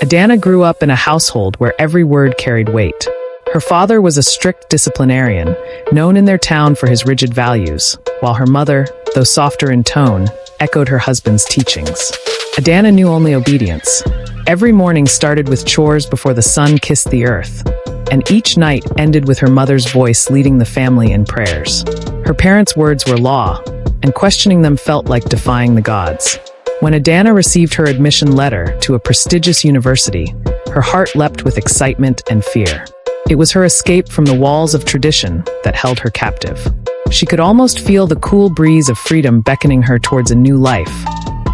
Adanna grew up in a household where every word carried weight. Her father was a strict disciplinarian, known in their town for his rigid values, while her mother, though softer in tone, echoed her husband's teachings. Adanna knew only obedience. Every morning started with chores before the sun kissed the earth, and each night ended with her mother's voice leading the family in prayers. Her parents' words were law, and questioning them felt like defying the gods. When Adanna received her admission letter to a prestigious university, her heart leapt with excitement and fear. It was her escape from the walls of tradition that held her captive. She could almost feel the cool breeze of freedom beckoning her towards a new life,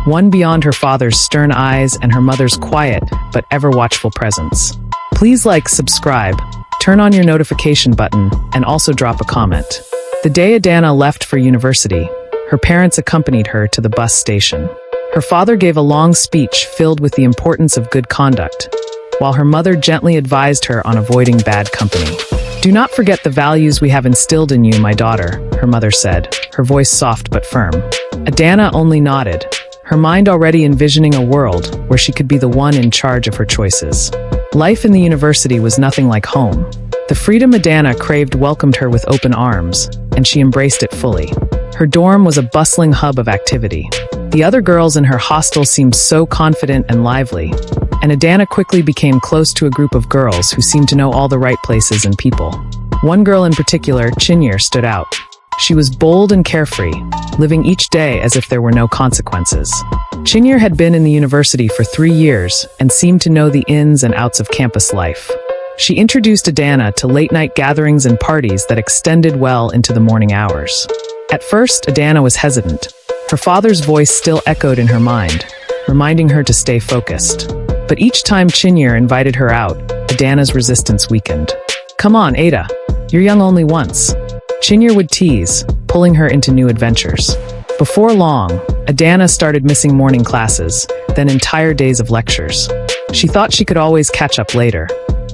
one beyond her father's stern eyes and her mother's quiet but ever-watchful presence. Please like, subscribe, turn on your notification button, and also drop a comment. The day Adanna left for university, her parents accompanied her to the bus station. Her father gave a long speech filled with the importance of good conduct, while her mother gently advised her on avoiding bad company. "Do not forget the values we have instilled in you, my daughter," her mother said, her voice soft but firm. Adanna only nodded, her mind already envisioning a world where she could be the one in charge of her choices. Life in the university was nothing like home. The freedom Adanna craved welcomed her with open arms, and she embraced it fully. Her dorm was a bustling hub of activity. The other girls in her hostel seemed so confident and lively, and Adanna quickly became close to a group of girls who seemed to know all the right places and people. One girl in particular, Chinyere, stood out. She was bold and carefree, living each day as if there were no consequences. Chinyere had been in the university for 3 years and seemed to know the ins and outs of campus life. She introduced Adanna to late-night gatherings and parties that extended well into the morning hours. At first, Adanna was hesitant. Her father's voice still echoed in her mind, reminding her to stay focused. But each time Chinyere invited her out, Adanna's resistance weakened. "Come on, Ada. You're young only once." Chinyere would tease, pulling her into new adventures. Before long, Adanna started missing morning classes, then entire days of lectures. She thought she could always catch up later.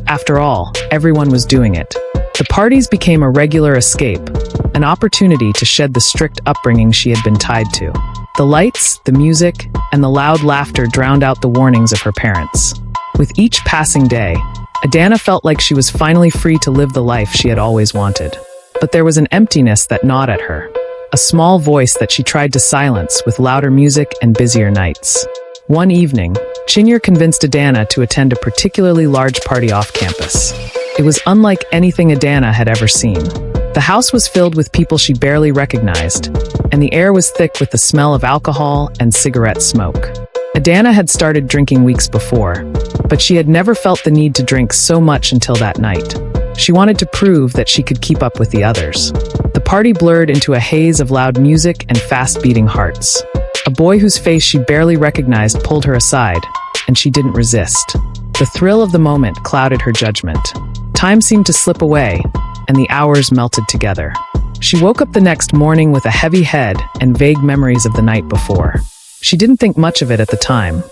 After all, everyone was doing it. The parties became a regular escape, an opportunity to shed the strict upbringing she had been tied to. The lights, the music, and the loud laughter drowned out the warnings of her parents. With each passing day, Adanna felt like she was finally free to live the life she had always wanted. But there was an emptiness that gnawed at her, a small voice that she tried to silence with louder music and busier nights. One evening, Chinyere convinced Adanna to attend a particularly large party off campus. It was unlike anything Adanna had ever seen. The house was filled with people she barely recognized, and the air was thick with the smell of alcohol and cigarette smoke. Adanna had started drinking weeks before, but she had never felt the need to drink so much until that night. She wanted to prove that she could keep up with the others. The party blurred into a haze of loud music and fast-beating hearts. A boy whose face she barely recognized pulled her aside, and she didn't resist. The thrill of the moment clouded her judgment. Time seemed to slip away, and the hours melted together. She woke up the next morning with a heavy head and vague memories of the night before. She didn't think much of it at the time.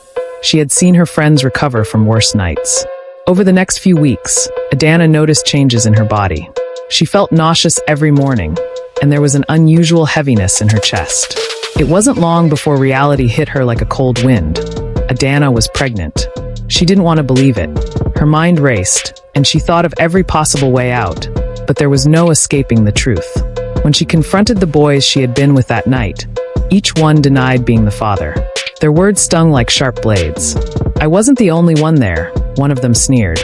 She had seen her friends recover from worse nights. Over the next few weeks, Adanna noticed changes in her body. She felt nauseous every morning, and there was an unusual heaviness in her chest. It wasn't long before reality hit her like a cold wind. Adanna was pregnant. She didn't want to believe it. Her mind raced, and she thought of every possible way out, but there was no escaping the truth. When she confronted the boys she had been with that night, each one denied being the father. Their words stung like sharp blades. "I wasn't the only one there," one of them sneered.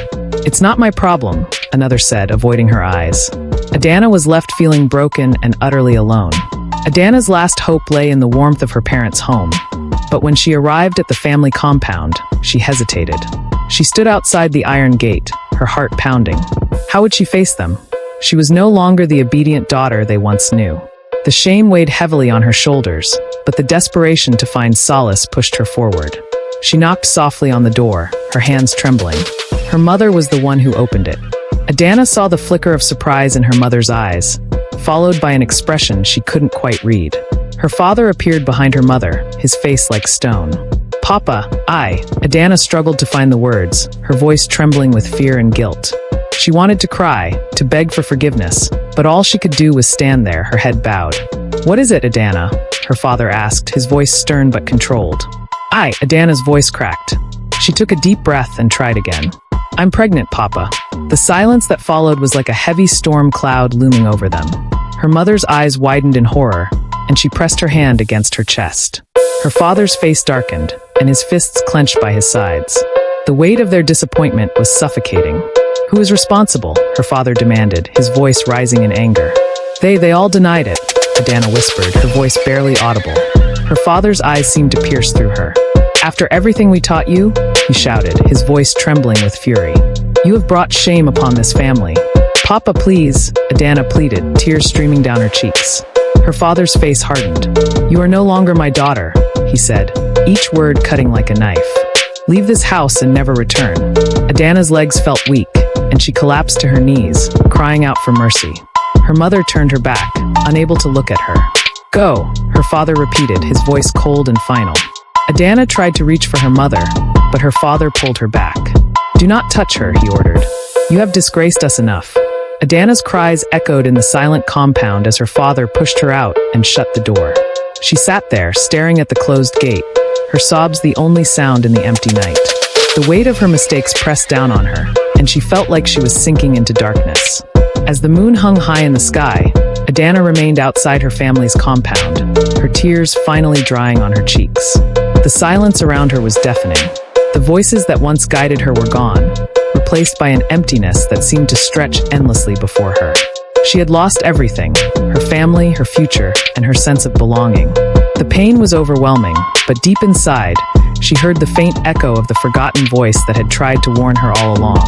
"It's not my problem," another said, avoiding her eyes. Adanna was left feeling broken and utterly alone. Adanna's last hope lay in the warmth of her parents' home, but when she arrived at the family compound, she hesitated. She stood outside the iron gate, her heart pounding. How would she face them? She was no longer the obedient daughter they once knew. The shame weighed heavily on her shoulders, but the desperation to find solace pushed her forward. She knocked softly on the door, her hands trembling. Her mother was the one who opened it. Adanna saw the flicker of surprise in her mother's eyes, followed by an expression she couldn't quite read. Her father appeared behind her mother, his face like stone. "Papa, Adanna struggled to find the words, her voice trembling with fear and guilt. She wanted to cry, to beg for forgiveness, but all she could do was stand there, her head bowed. "What is it, Adanna?" her father asked, his voice stern but controlled. Adanna's voice cracked. She took a deep breath and tried again. "I'm pregnant, Papa." The silence that followed was like a heavy storm cloud looming over them. Her mother's eyes widened in horror, and she pressed her hand against her chest. Her father's face darkened, and his fists clenched by his sides. The weight of their disappointment was suffocating. "Who is responsible?" her father demanded, his voice rising in anger. They all denied it," Adanna whispered, her voice barely audible. Her father's eyes seemed to pierce through her. "After everything we taught you?" he shouted, his voice trembling with fury. "You have brought shame upon this family." "Papa, please," Adanna pleaded, tears streaming down her cheeks. Her father's face hardened. "You are no longer my daughter," he said, each word cutting like a knife. "Leave this house and never return." Adanna's legs felt weak, and she collapsed to her knees, crying out for mercy. Her mother turned her back, unable to look at her. "Go," her father repeated, his voice cold and final. Adanna tried to reach for her mother, but her father pulled her back. "Do not touch her," he ordered. "You have disgraced us enough." Adanna's cries echoed in the silent compound as her father pushed her out and shut the door. She sat there, staring at the closed gate, her sobs the only sound in the empty night. The weight of her mistakes pressed down on her, and she felt like she was sinking into darkness. As the moon hung high in the sky, Adanna remained outside her family's compound, her tears finally drying on her cheeks. The silence around her was deafening. The voices that once guided her were gone, replaced by an emptiness that seemed to stretch endlessly before her. She had lost everything, her family, her future, and her sense of belonging. The pain was overwhelming, but deep inside, she heard the faint echo of the forgotten voice that had tried to warn her all along.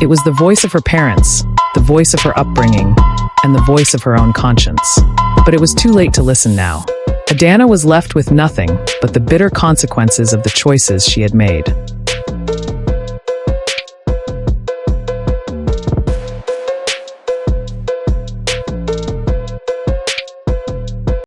It was the voice of her parents, the voice of her upbringing, and the voice of her own conscience. But it was too late to listen now. Adanna was left with nothing but the bitter consequences of the choices she had made.